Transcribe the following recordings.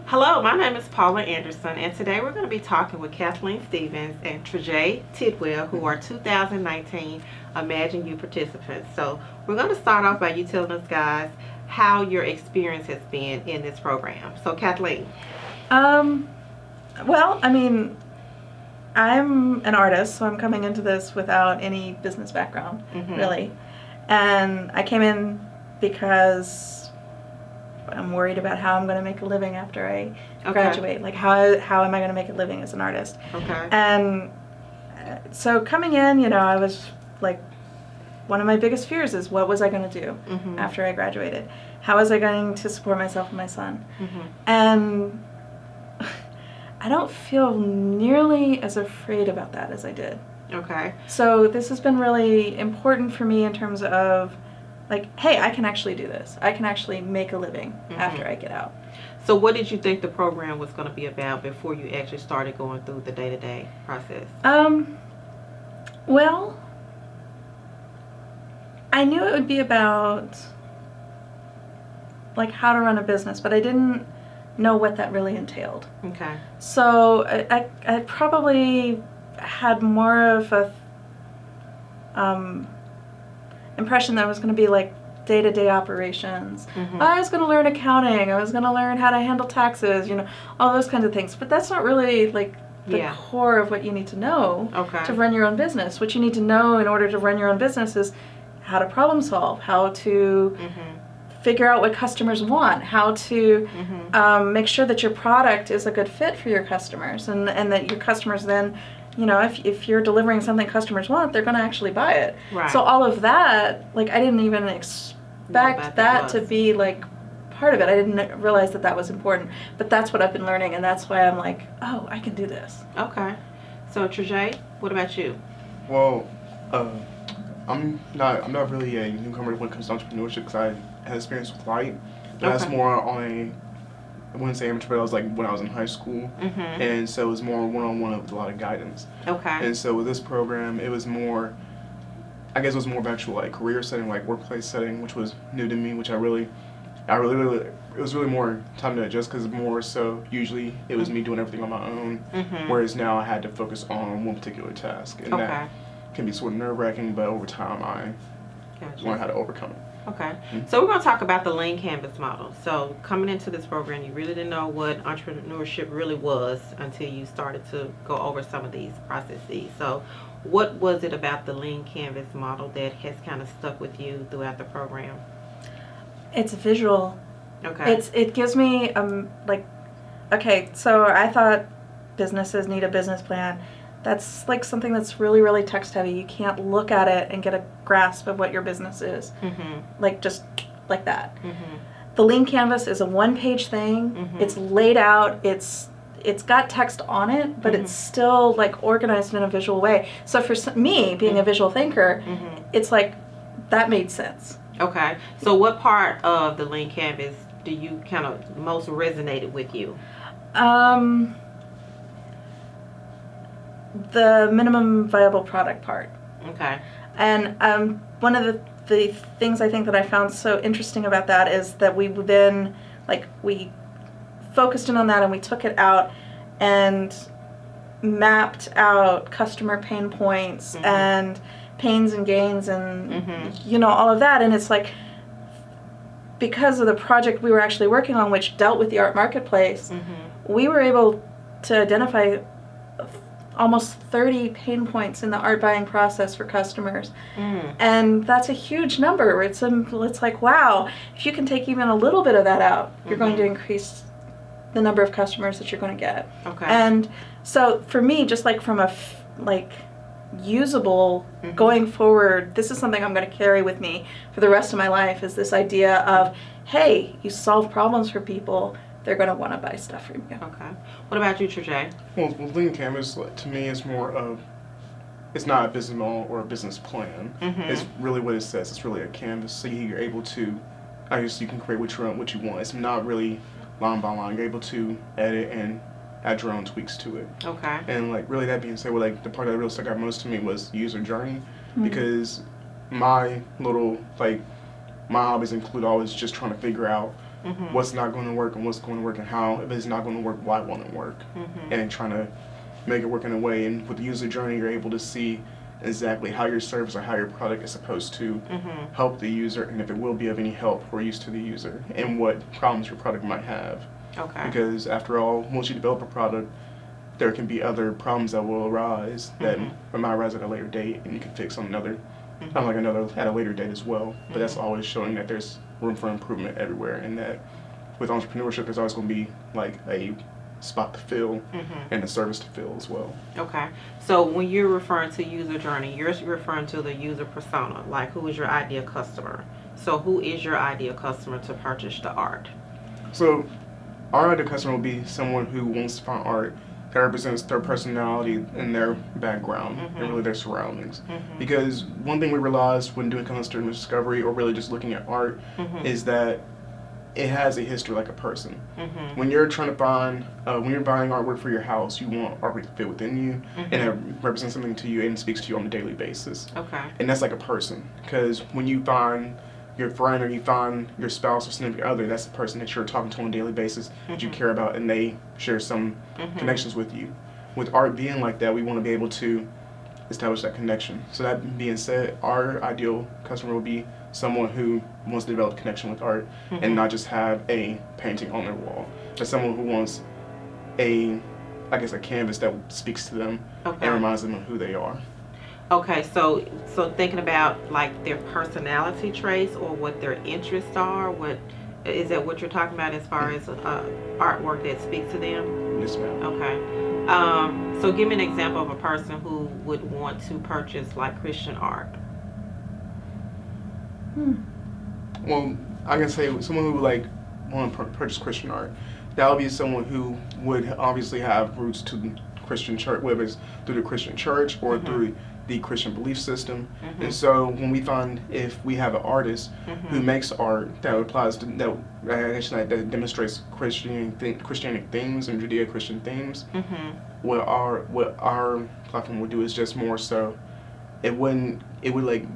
Hello, my name is Paula Anderson, and today we're going to be talking with Kathleen Stevens and Trejee Tidwell, who are 2019 ImagineU participants. So we're going to start off by you telling us guys how your experience has been in this program. So Kathleen. Um, well, I mean, I'm an artist, so I'm coming into this without any business background, really. And I came in because I'm worried about how I'm going to make a living after I graduate. Like, how am I going to make a living as an artist? Okay. And so coming in, I was like, one of my biggest fears is what was I going to do after I graduated? How was I going to support myself and my son? And I don't feel nearly as afraid about that as I did. Okay. So this has been really important for me in terms of, like, hey, I can actually do this. I can actually make a living after I get out. So what did you think the program was going to be about before you actually started going through the day-to-day process? Well, I knew it would be about, like, how to run a business, but I didn't know what that really entailed. Okay. So I probably had more of a impression that it was going to be like day-to-day operations. I was going to learn accounting. I was going to learn how to handle taxes, all those kinds of things. But that's not really like the core of what you need to know to run your own business. What you need to know in order to run your own business is how to problem solve, how to figure out what customers want, how to make sure that your product is a good fit for your customers, and that your customers then, if you're delivering something customers want, they're going to actually buy it. Right. So all of that, like, I didn't even expect that to be like part of it. I didn't realize that was important, but that's what I've been learning, and that's why I'm like, oh, I can do this. Okay. So Trejee, what about you? Well, I'm not really a newcomer when it comes to entrepreneurship because I had experience with light. But that's more on I wouldn't say amateur, but I was like when I was in high school, and so it was more one-on-one with a lot of guidance. Okay. And so with this program, it was more, I guess it was more of actual like career setting, like workplace setting, which was new to me, which I really, it was really more time to adjust because more so usually it was me doing everything on my own, whereas now I had to focus on one particular task, and that can be sort of nerve-wracking, but over time I learned how to overcome it. Okay. So we're going to talk about the lean canvas model. So coming into this program, you really didn't know what entrepreneurship really was until you started to go over some of these processes. So what was it about the lean canvas model that has kind of stuck with you throughout the program? It's visual. Okay. It gives me so I thought businesses need a business plan. That's like something that's really, really text heavy. You can't look at it and get a grasp of what your business is. Like, just like that. The lean canvas is a one-page thing. It's laid out. It's got text on it, but it's still like organized in a visual way. So for me, being a visual thinker, it's like that made sense. Okay. So what part of the lean canvas do you kind of most resonated with you? The minimum viable product part. Okay. And one of the things I think that I found so interesting about that is that we then, like, we focused in on that and we took it out and mapped out customer pain points and pains and gains and all of that. And it's like, because of the project we were actually working on, which dealt with the art marketplace, we were able to identify almost 30 pain points in the art buying process for customers. And that's a huge number. It's like, wow, if you can take even a little bit of that out, you're going to increase the number of customers that you're going to get. Okay. And so for me, just like from a usable going forward, this is something I'm going to carry with me for the rest of my life, is this idea of, hey, you solve problems for people, they're going to want to buy stuff from you. Okay. What about you, Trejee? Well, lean canvas to me is more of, it's not a business model or a business plan. It's really what it says. It's really a canvas, so you're able to, I guess you can create what you want. It's not really line by line. You're able to edit and add your own tweaks to it. Okay. And like really that being said, well, like the part that really stuck out most to me was user journey, because my hobbies include always just trying to figure out Mhm. what's not going to work and what's going to work and how. If it's not going to work, why won't it work? Mhm. And trying to make it work in a way. And with the user journey, you're able to see exactly how your service or how your product is supposed to Mhm. help the user, and if it will be of any help or use to the user, and what problems your product might have. Okay. Because after all, once you develop a product, there can be other problems that will arise that might arise at a later date, and you can fix on another, at a later date as well. But that's always showing that there's room for improvement everywhere, and that with entrepreneurship, there's always going to be like a spot to fill and a service to fill as well. Okay. So when you're referring to user journey, you're referring to the user persona, like who is your ideal customer. So who is your ideal customer to purchase the art? So our ideal customer will be someone who wants to find art that represents their personality and their background and really their surroundings. Because one thing we realized when doing customer discovery or really just looking at art is that it has a history like a person. When you're trying to find, when you're buying artwork for your house, you want artwork to fit within you and it represents something to you and speaks to you on a daily basis. Okay. And that's like a person. Because when you find your friend or you find your spouse or significant other, that's the person that you're talking to on a daily basis that you care about, and they share some connections with you. With art being like that, we want to be able to establish that connection. So that being said, our ideal customer will be someone who wants to develop connection with art and not just have a painting on their wall, but someone who wants a canvas that speaks to them and reminds them of who they are. Okay, so thinking about like their personality traits or what their interests are, what is that what you're talking about as far as artwork that speaks to them? Yes, ma'am. Okay. So give me an example of a person who would want to purchase like Christian art. Well, I can say someone who would like want to purchase Christian art. That would be someone who would obviously have roots to the Christian church, whether it's through the Christian church or through the Christian belief system. And so when we find if we have an artist who makes art that applies to that demonstrates Christianic themes and Judeo-Christian themes, what our platform would do is just more so it would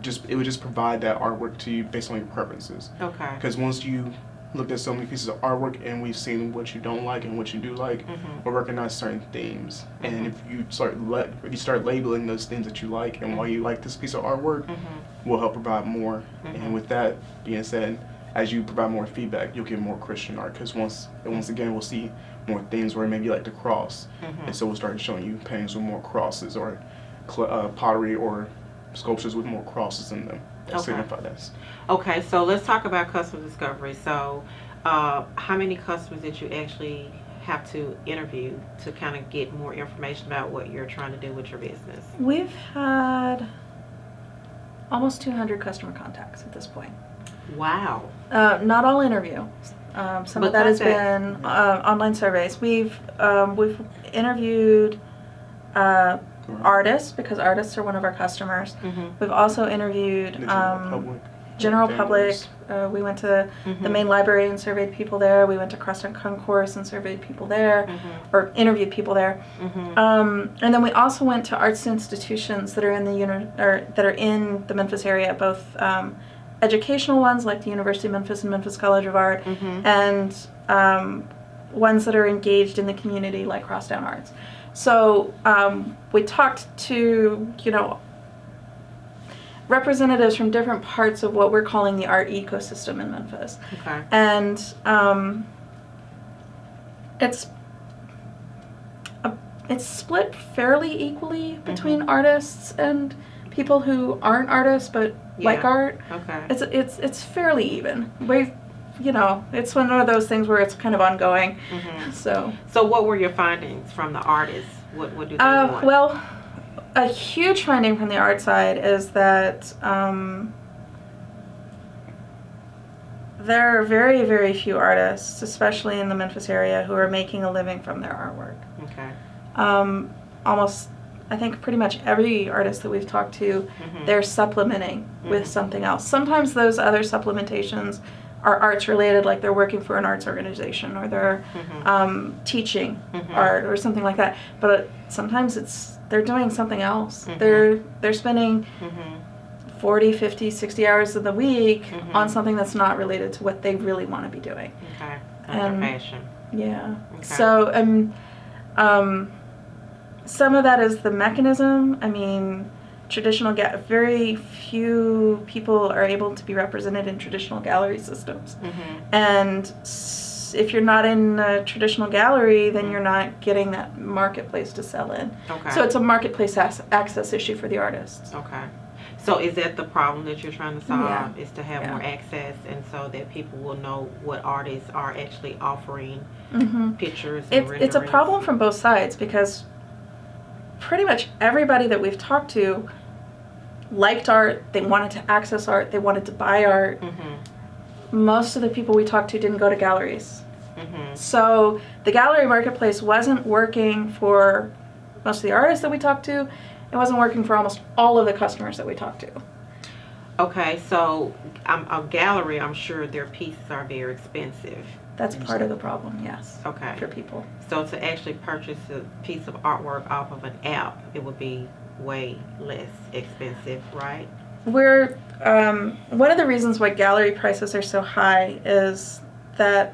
just provide that artwork to you based on your preferences. Okay. Because once you looked at so many pieces of artwork and we've seen what you don't like and what you do like, we'll recognize certain themes. And if you start labeling those things that you like and why you like this piece of artwork, we'll help provide more. And with that being said, as you provide more feedback, you'll get more Christian art. Because once again, we'll see more things where maybe you like the cross, and so we'll start showing you paintings with more crosses or pottery or sculptures with more crosses in them that signify that. Okay, so let's talk about customer discovery. So how many customers did you actually have to interview to kind of get more information about what you're trying to do with your business? We've had almost 200 customer contacts at this point. Wow. Not all interview. Some of that has been online surveys. We've interviewed artists, because artists are one of our customers. We've also interviewed general public. We went to the main library and surveyed people there. We went to Crosstown Concourse and surveyed people there, or interviewed people there. And then we also went to arts institutions that are in the Memphis area, both educational ones like the University of Memphis and Memphis College of Art, and ones that are engaged in the community like Crosstown Arts. So we talked to, representatives from different parts of what we're calling the art ecosystem in Memphis. Okay. And it's split fairly equally between artists and people who aren't artists but like art. Okay. It's fairly even. It's one of those things where it's kind of ongoing. So what were your findings from the artists? What do they want? Well, a huge finding from the art side is that there are very, very few artists, especially in the Memphis area, who are making a living from their artwork. Okay. Almost, I think pretty much every artist that we've talked to, they're supplementing with something else. Sometimes those other supplementations are arts related, like they're working for an arts organization or they're teaching art or something like that. But sometimes they're doing something else. They're spending 40, 50, 60 hours of the week Mhm. on something that's not related to what they really want to be doing. Okay. That's their And- passion. Yeah. Okay. So, some of that is the mechanism. I mean, very few people are able to be represented in traditional gallery systems. Mhm. And if you're not in a traditional gallery, then Mhm. you're not getting that marketplace to sell in. Okay. So it's a marketplace access issue for the artists. Okay. So is that the problem that you're trying to solve? Yeah. Is to have Yeah. more access, and so that people will know what artists are actually offering Mm-hmm. pictures and It's a renderings? problem from both sides because pretty much everybody that we've talked to liked art, they wanted to access art, they wanted to buy art. Mm-hmm. Most of the people we talked to didn't go to galleries. Mm-hmm. So the gallery marketplace wasn't working for most of the artists that we talked to. It wasn't working for almost all of the customers that we talked to. Okay, so a gallery, I'm sure their pieces are very expensive. That's part of the problem, yes, Okay. for people. So to actually purchase a piece of artwork off of an app, it would be way less expensive, right? We're one of the reasons why gallery prices are so high is that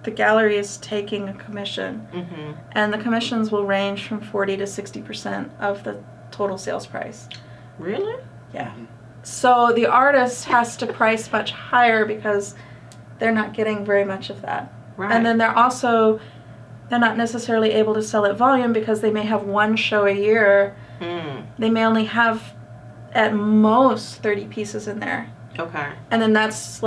the gallery is taking a commission, Mm-hmm. and the commissions will range from 40 to 60% of the total sales price. Really? Yeah. So the artist has to price much higher because they're not getting very much of that. Right. And then they're not necessarily able to sell at volume because they may have one show a year. Mm. They may only have at most 30 pieces in there. Okay. And then that's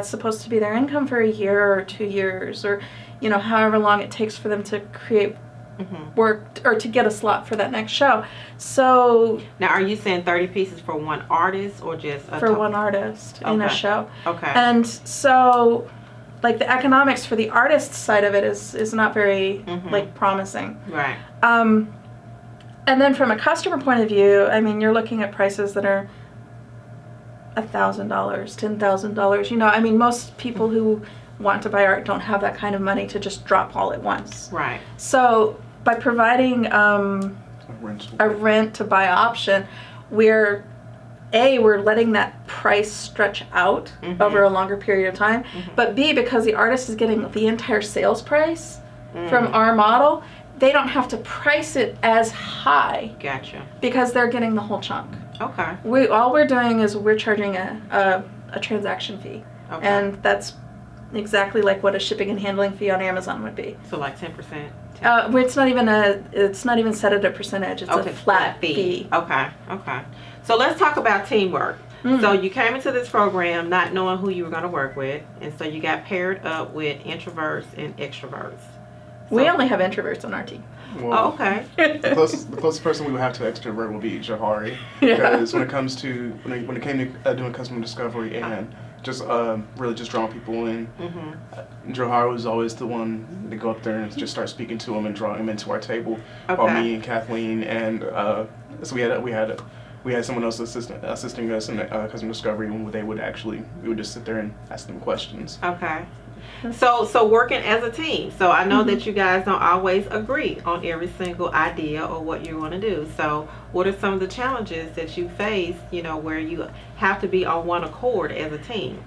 supposed to be their income for a year or 2 years or, however long it takes for them to create Mm-hmm. work or to get a slot for that next show. So Now, are you saying 30 pieces for one artist or just for one artist in a Okay. show. Okay. And so the economics for the artist side of it is not very Mhm. promising. Right. And then from a customer point of view, I mean, you're looking at prices that are $1,000, $10,000. Most people who want to buy art don't have that kind of money to just drop all at once. Right. So by providing a rent to buy option, we're letting that price stretch out Mhm. over a longer period of time. Mhm. But B, because the artist is getting the entire sales price from Mm. our model, they don't have to price it as high Gotcha. because they're getting the whole chunk. Okay. All we're doing is we're charging a transaction fee, Okay. and that's exactly like what a shipping and handling fee on Amazon would be. So like 10%. It's not even set at a percentage. It's Okay, a flat fee. Okay. Okay. So let's talk about teamwork. Mm. So you came into this program not knowing who you were going to work with, and so you got paired up with introverts and extroverts. We So- only have introverts on our team. Oh, okay. The closest person we would have to extrovert will be Jahari. Yeah. Because when it came to doing customer discovery and just really just drawing people in, Mm-hmm. Jahari was always the one to go up there and just start speaking to them and drawing them into our table. While Okay. me and Kathleen and so we had someone else assisting us in customer discovery, and we would just sit there and ask them questions. Okay. So working as a team. So I know Mm-hmm. that you guys don't always agree on every single idea or what you want to do. So what are some of the challenges that you face, where you have to be on one accord as a team?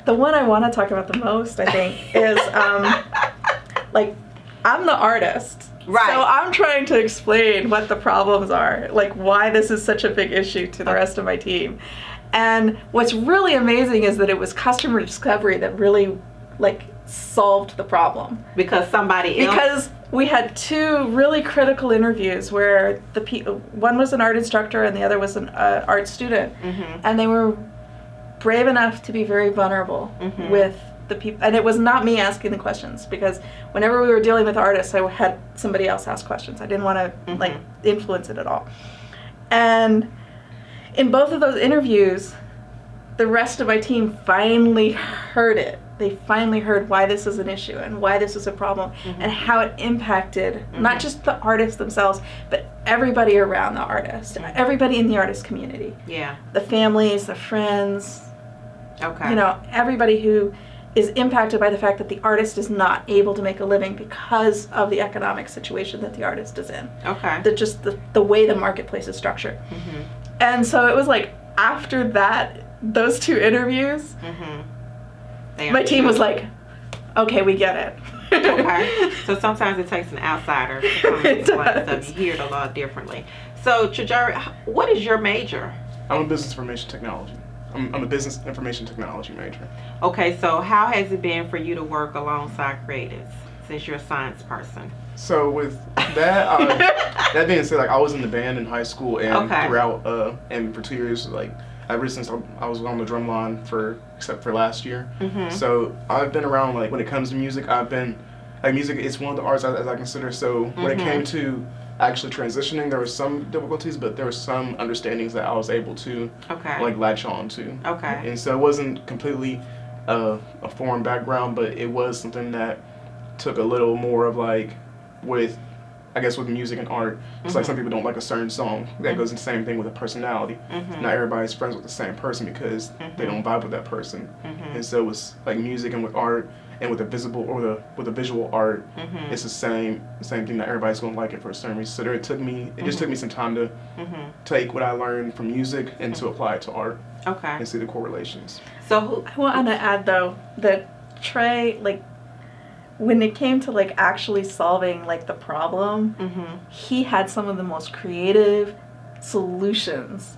The one I want to talk about the most, I think, is I'm the artist. Right. So I'm trying to explain what the problems are, why this is such a big issue to the rest of my team. And what's really amazing is that it was customer discovery that really solved the problem. Because somebody else. Because we had two really critical interviews where one was an art instructor and the other was an art student, Mhm. and they were brave enough to be very vulnerable Mhm. with the people. And it was not me asking the questions, because whenever we were dealing with artists, I had somebody else ask questions. I didn't want to Mhm. influence it at all. And in both of those interviews, the rest of my team finally heard it. They finally heard why this is an issue and why this is a problem and how it impacted not just the artists themselves, but everybody around the artist, everybody in the artist community. Yeah. The families, the friends, Okay. everybody who is impacted by the fact that the artist is not able to make a living because of the economic situation that the artist is in. Okay. The way the marketplace is structured. Mhm. And so it was like after those 2 interviews, my team was like, okay, we get it. Okay. So sometimes it takes an outsider to come and explain stuff. You hear it a lot differently. So Trejee, what is your major? I'm a business information technology. I'm a business information technology major. Okay, so how has it been for you to work alongside creatives since you're a science person? So with that, that being said, like I was in the band in high school and throughout, and for 2 years, like ever since I was on the drum line except for last year. So I've been around, like when it comes to music, I've been, like music is one of the arts as I consider. So when it came to actually transitioning, there were some difficulties, but there were some understandings that I was able to like latch on to. And so it wasn't completely a foreign background, but it was something that took a little more of like with music and art. It's like some people don't like a certain song. That goes in the same thing with a personality. Not everybody's friends with the same person because they don't vibe with that person. And so it's like music and with art and with a visual art, it's the same thing that everybody's gonna like it for a certain reason. So it just took me some time to take what I learned from music and to apply it to art. And see the correlations. So I want to add though that Trey, like when it came to like actually solving like the problem, he had some of the most creative solutions